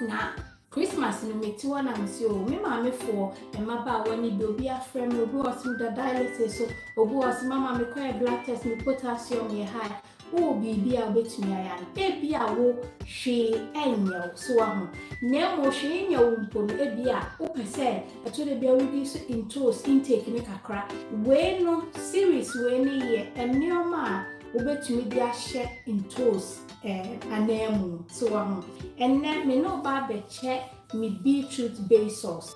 Na Christmas no me ti wana me si o me maame fo emaba wani bi obi afrɛ me obi was da dialysis so obi was mama me kɔ blood test me potassium ye high wo bibi a obetumi aya ebi a wo hwe enyo so aho na mo hwe enyo mpo no ebi a wo pese eto de bia reduce intake ne kakra we no series we ni ye enioma obetumi di ahye into anemu so and then me no ba be check me beetroot base sauce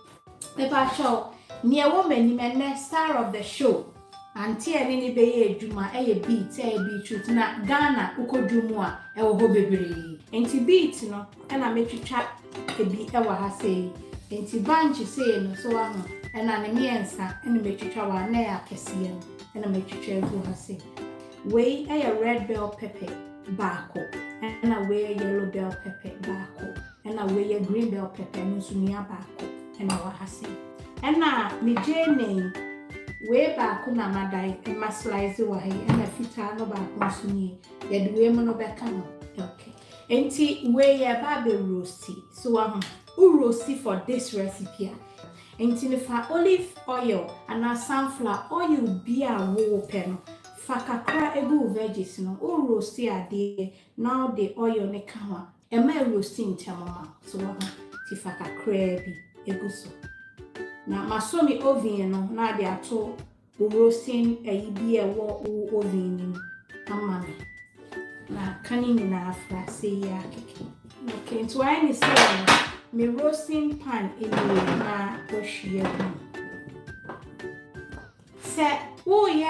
eba show near woman ni me star of the show anti eni ni be ye adwuma beetroot na Ghana ukodwumu a e wo ho bebre enti beet no na metwitwa ebi e wa ha sei enti bunch sei no so na ne miensa na metwitwa wa na ya kese na metwitwa egu ha sei we red bell pepper baako and away yellow bell pepper baako and away green bell pepper no sunia baako and wahasi and na me jene we baako na madai e ma slice wa he and fita no baako suni ye de we mo no beka no okay enti we ye ba be roasty so roasty for this recipe enti ne fa olive oil and sunflower oil bi a wo pe no fakakra egu veggies no o roasty ade now the oil ne kawa e ma roasty ntamama so ti fakakra bi egu so na maso mi oven no na de ato o roasting bi e wo oven ni amane na kanini na afra say ya keke okay so I ni say me roasting pan anyway na wo hwie se wo ye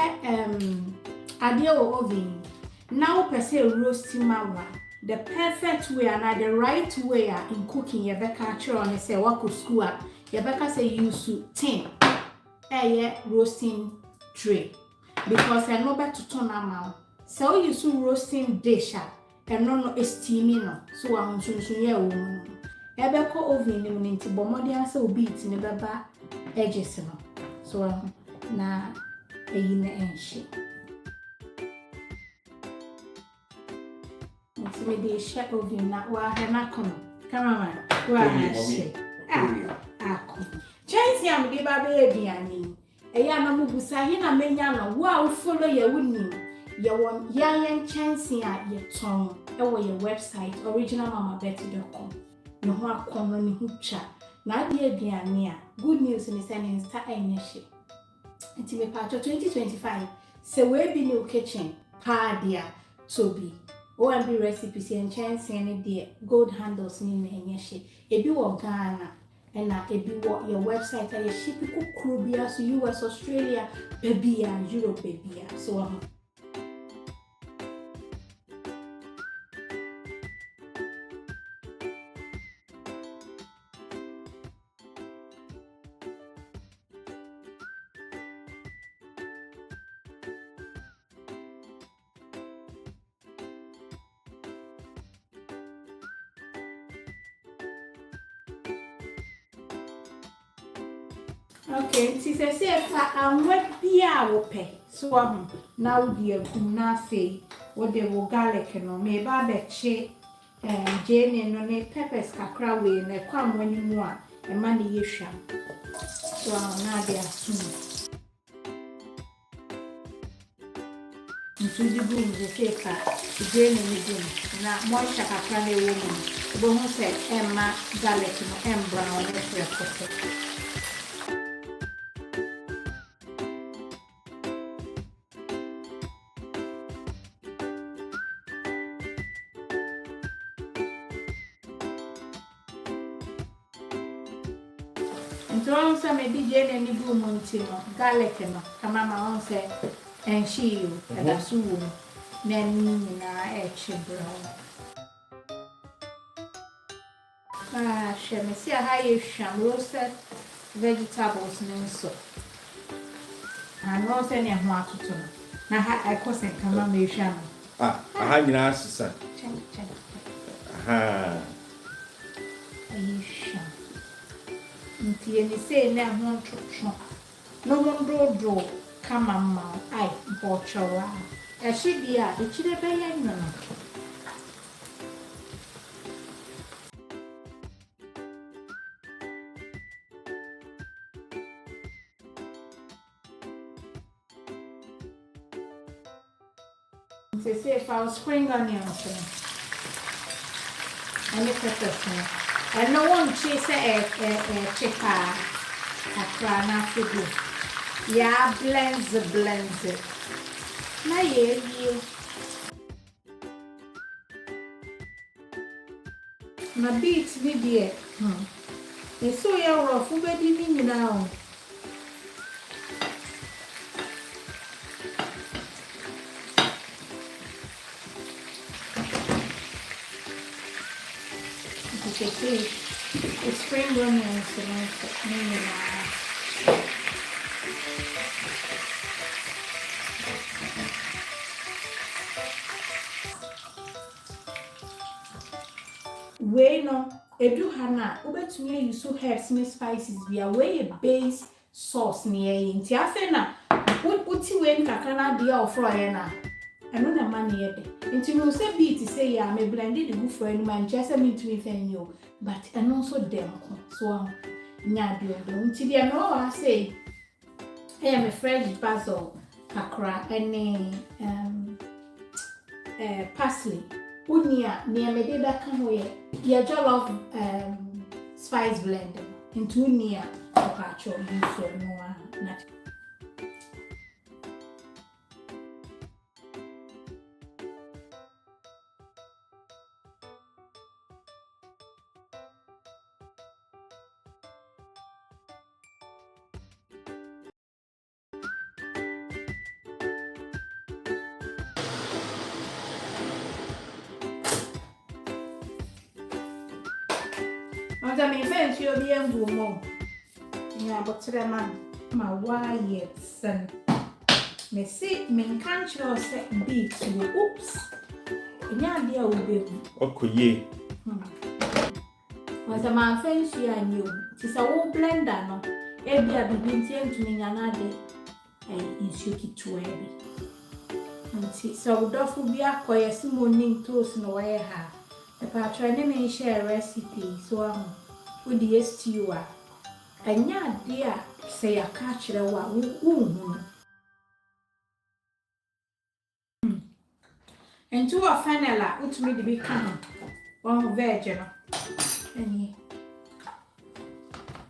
adia wo oven now per se roasting mawa the perfect way and the right way in cooking ye beka actually on say wako school ye beka say use tin roasting tray because I know better to turn am so you use roasting dish and no steaming no so I want to ye wo no e beka oven ni nti bomodi asa obi it ne beba edges no so na eyi na enhye me de share oven na wa na kono cameraman wa she ako chance am de ba be aduane eya na mugusa hi na menya no wa follow ya wuni ya won yan chance a ye ton e wo your website originalmamabetty.com no ho akono ni hutwa na de aduane a good news ni say ni sta enye she nti me pa 2025 se we bi ni kitchen pa dia tobi OMB recipes and chance any dear gold handles ni enye she ebi wo Ghana na ebi wo your website and ship Krubia so US Australia baby and Europe baby so okay, she says I'm what be our pay. So now dear na say what they will garlic no me ba beche Jane no ne peppers kakra we na kwam wani mu a e ma ne yehwa. So na dia soon. Ntu di bu nje feka Jane ni dim na mo sha kakra na ewo mu. Bo ho se ma garlic no brown na fresh. So some maybe Jane and the Montino, garlic no, come on say, and she you, and a soon, then brown. She may see a high sham roasted vegetables and so. And roast any one to two. Now I couldn't come on me sham. I had an answer. Aha. Nti eni say na ho ntwotwo no mo do kama ma ai bochowa e hidi a e chire be ya nno say for spring onions and the peppers. And no one chase a chipper. A crown after good. Yeah, blends it. My yeah. My beats me dear. And so you're rough, who ready me now? Okay, it's spring onions and we no edu hana obetumi use herbs me spices bia we base sauce near nti afa na uti we nkaka na dia ofro na eno na ma ne yede nti no say beat say ya me blended the good for any man just me to me fan you but eno so dem ko so nya bio nti dia no I say me fresh basil kakra any parsley unia near me did that come away. Yeah, jollof spice blend into near okacho use so more not. Once I fence you'll be a woman. Yeah, but to the man, my wife, son. Me see, me can't show set beat to oops. Yeah, dear, will be. Okay. Once a man fence you and you. Tis a whole blender, no. Every I begin to me another and is you keep to every. And see, so doff will be a quiet morning toast no way her. If I try to share a recipe, so with the stew, and ya dear say a catch the one. And to a fanella, which made the big cannon, one virgin.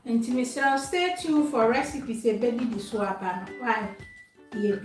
And to Mr. Stay tuned for recipes a baby the swap and why, ye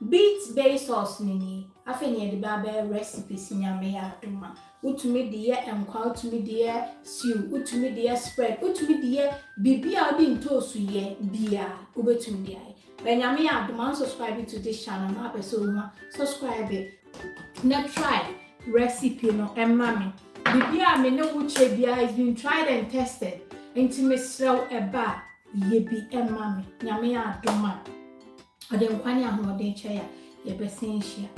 beet base sauce nini afeni the baba recipes nyame ya doma utumi de enkwa utumi de stew utumi de spread utumi de bibia odi ntosu ye bia ubetumi de ai benyame ya doma subscribe to this channel na person subscribe na try recipe no emma bibia me no wuche bia has been tried and tested intimate slow eba ye bi emma nyame ya doma Ode nkwani ahomode nche ya ye besenhia